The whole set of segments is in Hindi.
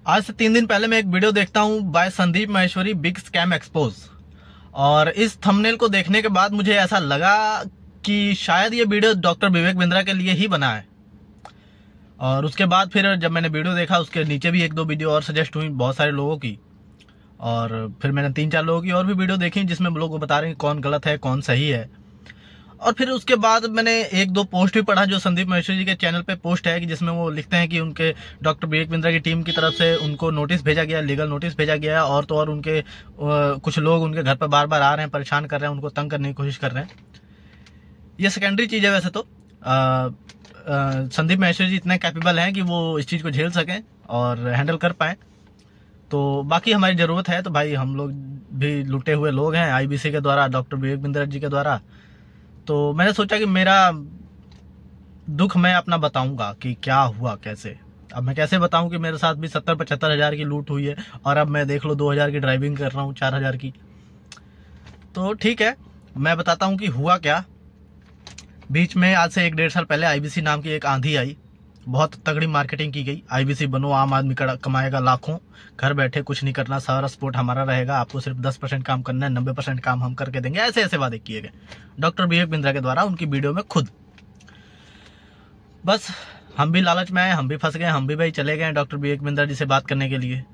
आज से 3 दिन पहले मैं एक वीडियो देखता हूँ by Sandeep Maheshwari, big scam expose. और इस थंबनेल को देखने के बाद मुझे ऐसा लगा कि शायद ये वीडियो डॉक्टर विवेक बिंद्रा के लिए ही बना है। और उसके बाद फिर जब मैंने वीडियो देखा, उसके नीचे भी 1-2 वीडियो और सजेस्ट हुई बहुत सारे लोगों की, और फिर मैंने 3-4 लोगों की और भी वीडियो देखी जिसमें लोग बता रहे हैं कौन गलत है कौन सही है। और फिर उसके बाद मैंने 1-2 पोस्ट भी पढ़ा जो संदीप माहेश्वरी जी के चैनल पे पोस्ट है कि जिसमें वो लिखते हैं कि उनके डॉक्टर विवेक बिंद्रा की टीम की तरफ से उनको नोटिस भेजा गया, लीगल नोटिस भेजा गया है। और तो और उनके कुछ लोग उनके घर पर बार बार आ रहे हैं, परेशान कर रहे हैं, उनको तंग करने की कोशिश कर रहे हैं। ये सेकेंडरी चीज़ है। वैसे तो संदीप माहेश्वरी जी इतने कैपेबल हैं कि वो इस चीज़ को झेल सकें और हैंडल कर पाएँ। तो बाकी हमारी ज़रूरत है तो भाई हम लोग भी लुटे हुए लोग हैं IBC के द्वारा, डॉक्टर विवेक बिंद्रा जी के द्वारा। तो मैंने सोचा कि मेरा दुख मैं अपना बताऊंगा कि क्या हुआ कैसे। अब मैं कैसे बताऊं कि मेरे साथ भी 70-75 हज़ार की लूट हुई है और अब मैं देख लो 2000 की ड्राइविंग कर रहा हूं, 4000 की। तो ठीक है, मैं बताता हूं कि हुआ क्या। बीच में आज से 1-1.5 साल पहले IBC नाम की एक आंधी आई, बहुत तगड़ी मार्केटिंग की गई। IBC बनो, आम आदमी कमाएगा लाखों, घर बैठे कुछ नहीं करना, सारा सपोर्ट हमारा रहेगा, आपको सिर्फ 10% काम करना है, 90% काम हम करके देंगे। ऐसे ऐसे वादे किए गए डॉक्टर विवेक बिंद्रा के द्वारा उनकी वीडियो में खुद। बस हम भी लालच में आए, हम भी फंस गए, हम भी भाई चले गए डॉक्टर विवेक बिंद्रा जी से बात करने के लिए,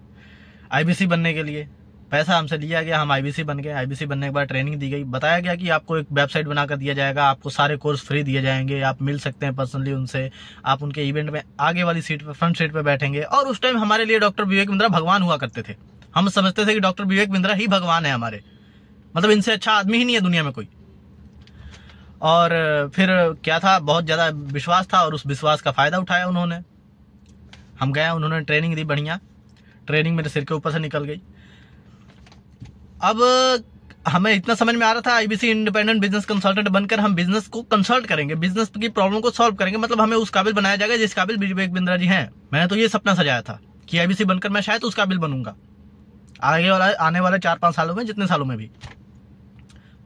IBC बनने के लिए। पैसा हमसे लिया गया, हम IBC बन गए। IBC बनने के बाद ट्रेनिंग दी गई, बताया गया कि आपको एक वेबसाइट बनाकर दिया जाएगा, आपको सारे कोर्स फ्री दिए जाएंगे, आप मिल सकते हैं पर्सनली उनसे, आप उनके इवेंट में आगे वाली सीट पे, फ्रंट सीट पे बैठेंगे। और उस टाइम हमारे लिए डॉक्टर विवेक बिंद्रा भगवान हुआ करते थे। हम समझते थे कि डॉक्टर विवेक बिंद्रा ही भगवान है हमारे, मतलब इनसे अच्छा आदमी ही नहीं है दुनिया में कोई। और फिर क्या था, बहुत ज़्यादा विश्वास था और उस विश्वास का फ़ायदा उठाया उन्होंने। हम गए, उन्होंने ट्रेनिंग दी, बढ़िया ट्रेनिंग मेरे सिर के ऊपर से निकल गई। अब हमें इतना समझ में आ रहा था IBC इंडिपेंडेंट बिजनेस कंसल्टेंट बनकर हम बिजनेस को कंसल्ट करेंगे, बिजनेस की प्रॉब्लम को सॉल्व करेंगे, मतलब हमें उस काबिल बनाया जाएगा जिस काबिल विवेक बिंद्रा जी हैं। मैंने तो ये सपना सजाया था कि IBC बनकर मैं शायद उस काबिल बनूंगा आने वाले 4-5 सालों में, जितने सालों में भी।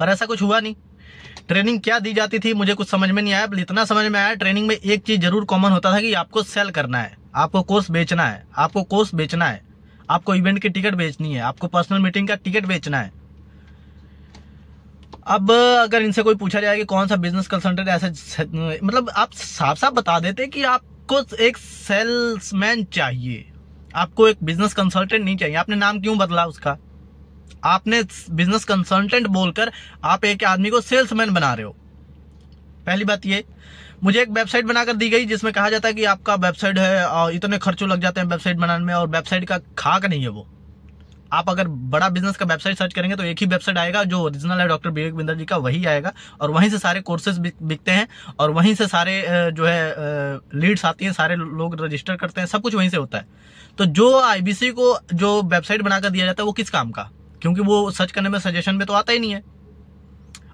पर ऐसा कुछ हुआ नहीं। ट्रेनिंग क्या दी जाती थी मुझे कुछ समझ में नहीं आया, पर इतना समझ में आया ट्रेनिंग में एक चीज जरूर कॉमन होता था कि आपको सेल करना है, आपको कोर्स बेचना है, आपको कोर्स बेचना है, आपको इवेंट की टिकट बेचनी है, आपको पर्सनल मीटिंग का टिकट बेचना है। अब अगर इनसे कोई पूछा जाए कि कौन सा बिजनेस कंसल्टेंट ऐसे, मतलब आप साफ साफ बता देते कि आपको एक सेल्समैन चाहिए, आपको एक बिजनेस कंसल्टेंट नहीं चाहिए। आपने नाम क्यों बदला उसका? आपने बिजनेस कंसल्टेंट बोलकर आप एक आदमी को सेल्समैन बना रहे हो। पहली बात ये, मुझे एक वेबसाइट बनाकर दी गई जिसमें कहा जाता है कि आपका वेबसाइट है और इतने खर्चों लग जाते हैं वेबसाइट बनाने में, और वेबसाइट का खाक नहीं है वो। आप अगर बड़ा बिजनेस का वेबसाइट सर्च करेंगे तो एक ही वेबसाइट आएगा जो ओरिजिनल है डॉक्टर विवेक बिंद्रा जी का, वही आएगा। और वहीं से सारे कोर्सेज बिकते हैं और वहीं से सारे जो है लीड्स आती हैं, सारे लोग रजिस्टर करते हैं, सब कुछ वहीं से होता है। तो जो IBC को जो वेबसाइट बनाकर दिया जाता है वो किस काम का? क्योंकि वो सर्च करने में, सजेशन में तो आता ही नहीं है।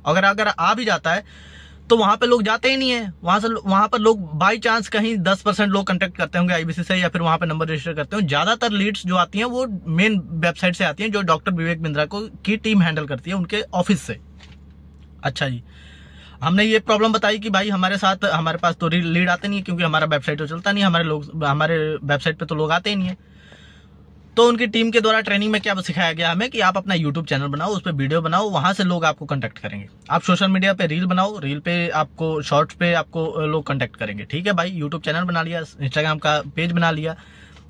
अगर आ भी जाता है तो वहां पे लोग जाते ही नहीं है। वहां पर लोग बाई चांस कहीं 10% लोग कांटेक्ट करते होंगे IBC से, या फिर वहां पे नंबर रजिस्टर करते होंगे। ज्यादातर लीड्स जो आती हैं वो मेन वेबसाइट से आती हैं जो डॉक्टर विवेक बिंद्रा की टीम हैंडल करती है उनके ऑफिस से। अच्छा जी, हमने ये प्रॉब्लम बताई कि भाई हमारे पास तो लीड आते नहीं है क्योंकि हमारा वेबसाइट तो चलता नहीं, हमारे वेबसाइट पे तो लोग आते ही नहीं है। तो उनकी टीम के द्वारा ट्रेनिंग में क्या सिखाया गया हमें कि आप अपना YouTube चैनल बनाओ, उस पर वीडियो बनाओ, वहां से लोग आपको कांटेक्ट करेंगे। आप सोशल मीडिया पे रील बनाओ, रील पे आपको, शॉर्ट्स पे आपको लोग कांटेक्ट करेंगे। ठीक है भाई, YouTube चैनल बना लिया, Instagram का पेज बना लिया,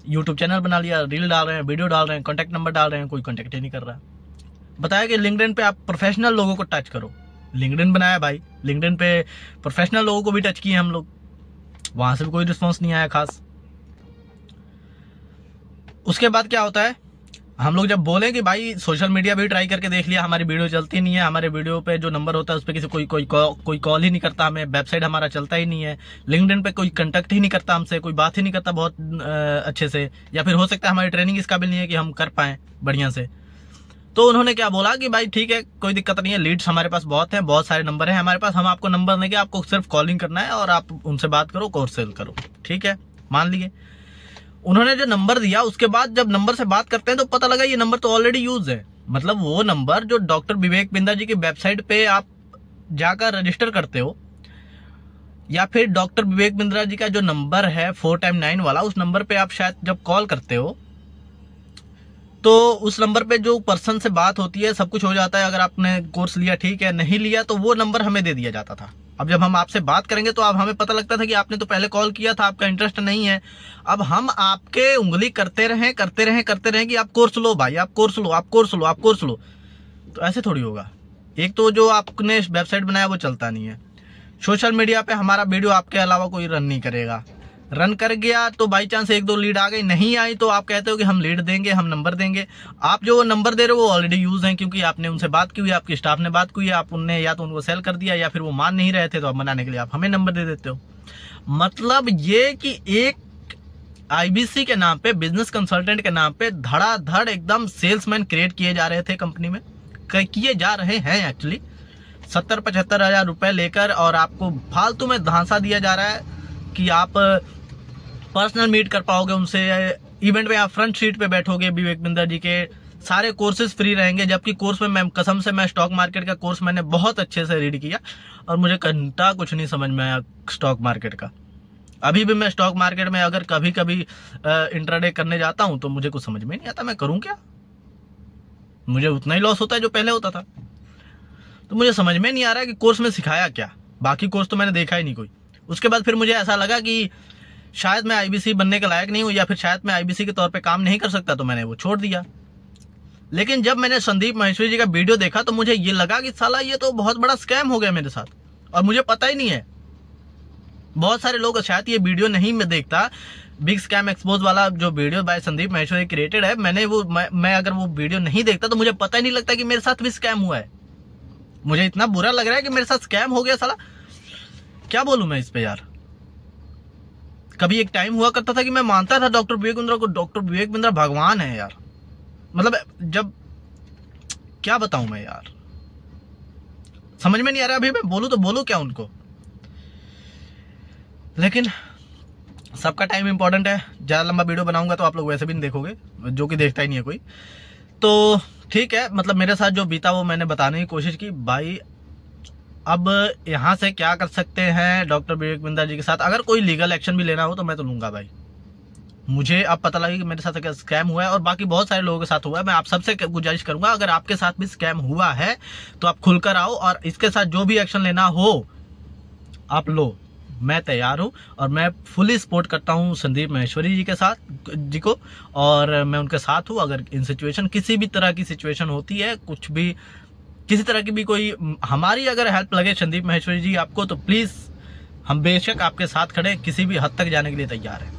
YouTube चैनल बना लिया, रील डाल रहे हैं, वीडियो डाल रहे हैं, कॉन्टैक्ट नंबर डाल रहे हैं, कोई कॉन्टैक्ट ही नहीं कर रहा। बताया कि LinkedIn पे आप प्रोफेशनल लोगों को टच करो। LinkedIn बनाया भाई, LinkedIn पे प्रोफेशनल लोगों को भी टच किए हम लोग, वहां से भी कोई रिस्पॉन्स नहीं आया खास। उसके बाद क्या होता है, हम लोग जब बोले कि भाई सोशल मीडिया भी ट्राई करके देख लिया, हमारी वीडियो चलती नहीं है, हमारे वीडियो पे जो नंबर होता है उस पर किसी कोई कॉल ही नहीं करता हमें, वेबसाइट हमारा चलता ही नहीं है, LinkedIn पे कोई कांटेक्ट ही नहीं करता हमसे, कोई बात ही नहीं करता बहुत अच्छे से, या फिर हो सकता है हमारी ट्रेनिंग इस काबिल नहीं है कि हम कर पाए बढ़िया से। तो उन्होंने क्या बोला कि भाई ठीक है, कोई दिक्कत नहीं है, लीड्स हमारे पास बहुत हैं, बहुत सारे नंबर हैं हमारे पास, हम आपको नंबर देंगे, आपको सिर्फ कॉलिंग करना है और आप उनसे बात करो, कोर्स सेल करो। ठीक है, मान लिए। उन्होंने जो नंबर दिया, उसके बाद जब नंबर से बात करते हैं तो पता लगा ये नंबर तो ऑलरेडी यूज है। मतलब वो नंबर जो डॉक्टर विवेक बिंद्रा जी की वेबसाइट पे आप जाकर रजिस्टर करते हो, या फिर डॉक्टर विवेक बिंद्रा जी का जो नंबर है 4 टाइम 9 वाला, उस नंबर पे आप शायद जब कॉल करते हो तो उस नंबर पे जो पर्सन से बात होती है सब कुछ हो जाता है। अगर आपने कोर्स लिया ठीक है, नहीं लिया तो वो नंबर हमें दे दिया जाता था। अब जब हम आपसे बात करेंगे तो अब हमें पता लगता था कि आपने तो पहले कॉल किया था, आपका इंटरेस्ट नहीं है। अब हम आपके उंगली करते रहें कि आप कोर्स लो भाई, आप कोर्स लो, आप कोर्स लो, आप कोर्स लो। तो ऐसे थोड़ी होगा। एक तो जो आपने वेबसाइट बनाया वो चलता नहीं है। सोशल मीडिया पे हमारा वीडियो आपके अलावा कोई रन नहीं करेगा। रन कर गया तो बाई चांस 1-2 लीड आ गई, नहीं आई तो आप कहते हो कि हम लीड देंगे, हम नंबर देंगे। आप जो नंबर दे रहे हो वो ऑलरेडी यूज हैं, क्योंकि आपने उनसे बात की हुई, आपकी स्टाफ ने बात की हुई, आप उनने या तो उनको सेल कर दिया या फिर वो मान नहीं रहे थे, तो आप मनाने के लिए आप हमें नंबर दे देते हो। मतलब ये कि एक IBC के नाम पे, बिजनेस कंसल्टेंट के नाम पे धड़ाधड़ एकदम सेल्समैन क्रिएट किए जा रहे थे कंपनी में, किए जा रहे हैं एक्चुअली। 70-75 हज़ार रुपए लेकर और आपको फालतू में धांसा दिया जा रहा है कि आप पर्सनल मीट कर पाओगे उनसे, इवेंट में आप फ्रंट सीट पे बैठोगे विवेक बिंद्रा जी के, सारे कोर्सेज फ्री रहेंगे। जबकि कोर्स में मैं कसम से, मैं स्टॉक मार्केट का कोर्स मैंने बहुत अच्छे से रीड किया और मुझे घंटा कुछ नहीं समझ में आया स्टॉक मार्केट का। अभी भी मैं स्टॉक मार्केट में अगर कभी कभी इंट्राडे करने जाता हूं तो मुझे कुछ समझ में नहीं आता, मैं करूं क्या। मुझे उतना ही लॉस होता है जो पहले होता था। तो मुझे समझ में नहीं आ रहा है कि कोर्स में सिखाया क्या। बाकी कोर्स तो मैंने देखा ही नहीं कोई। उसके बाद फिर मुझे ऐसा लगा कि शायद मैं IBC बनने के लायक नहीं हूं, या फिर शायद मैं IBC के तौर पे काम नहीं कर सकता, तो मैंने वो छोड़ दिया। लेकिन जब मैंने संदीप माहेश्वरी जी का वीडियो देखा तो मुझे ये लगा कि साला ये तो बहुत बड़ा स्कैम हो गया मेरे साथ, और मुझे पता ही नहीं है। बहुत सारे लोग शायद ये वीडियो नहीं मैं देखता, बिग स्कैम एक्सपोज वाला जो video by Sandeep Maheshwari created है, मैं अगर वो वीडियो नहीं देखता तो मुझे पता ही नहीं लगता कि मेरे साथ भी स्कैम हुआ है। मुझे इतना बुरा लग रहा है कि मेरे साथ स्कैम हो गया साला। क्या बोलूं मैं इस पे यार। कभी एक टाइम हुआ करता था कि मैं मानता था डॉक्टर विवेक बिंद्रा को, डॉक्टर विवेक बिंद्रा भगवान है यार। मतलब जब क्या बताऊं मैं यार, समझ में नहीं आ रहा अभी मैं बोलूं तो बोलूं क्या उनको। लेकिन सबका टाइम इंपॉर्टेंट है। ज्यादा लंबा वीडियो बनाऊंगा तो आप लोग वैसे भी नहीं देखोगे, जो कि देखता ही नहीं है कोई। तो ठीक है, मतलब मेरे साथ जो बीता वो मैंने बताने की कोशिश की भाई। अब यहाँ से क्या कर सकते हैं डॉक्टर विवेक बिंद्रा जी के साथ, अगर कोई लीगल एक्शन भी लेना हो तो मैं तो लूंगा भाई। मुझे अब पता लगा कि मेरे साथ क्या स्कैम हुआ है और बाकी बहुत सारे लोगों के साथ हुआ है। मैं आप सबसे गुजारिश करूंगा, अगर आपके साथ भी स्कैम हुआ है तो आप खुलकर आओ और इसके साथ जो भी एक्शन लेना हो आप लो। मैं तैयार हूं और मैं फुली सपोर्ट करता हूं संदीप माहेश्वरी जी के साथ जी को, और मैं उनके साथ हूं। अगर इन सिचुएशन, किसी भी तरह की सिचुएशन होती है, कुछ भी किसी तरह की भी कोई हमारी अगर हेल्प लगे संदीप माहेश्वरी जी आपको, तो प्लीज हम बेशक आपके साथ खड़े, किसी भी हद तक जाने के लिए तैयार हैं।